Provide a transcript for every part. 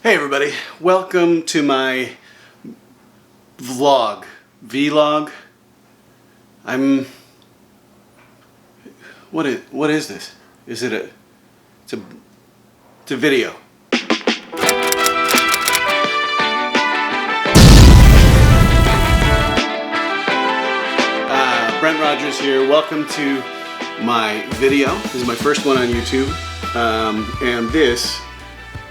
Hey everybody, welcome to my vlog. What is this? Is it it's a video. Brent Rogers here. Welcome to my video. This is my first one on YouTube. And this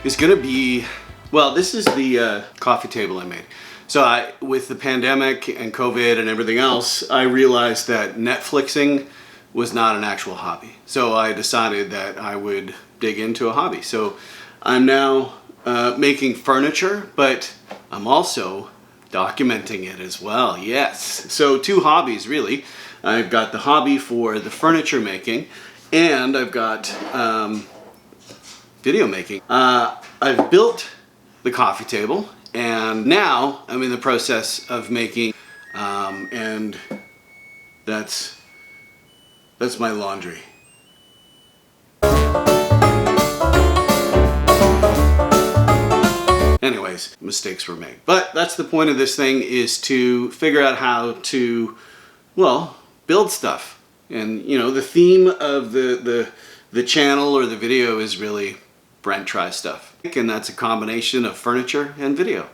is gonna be, well, this is the coffee table I made. So with the pandemic and COVID and everything else, I realized that Netflixing was not an actual hobby. So I decided that I would dig into a hobby. So I'm now making furniture, but I'm also documenting it as well. Yes. So two hobbies really. I've got the hobby for the furniture making, and I've got video making. I've built the coffee table, and now I'm in the process of making, and that's my laundry. Anyways, mistakes were made. But that's the point of this thing, is to figure out how to, well, build stuff. And you know, the theme of the channel or the video is really Brent tries stuff. And that's a combination of furniture and video.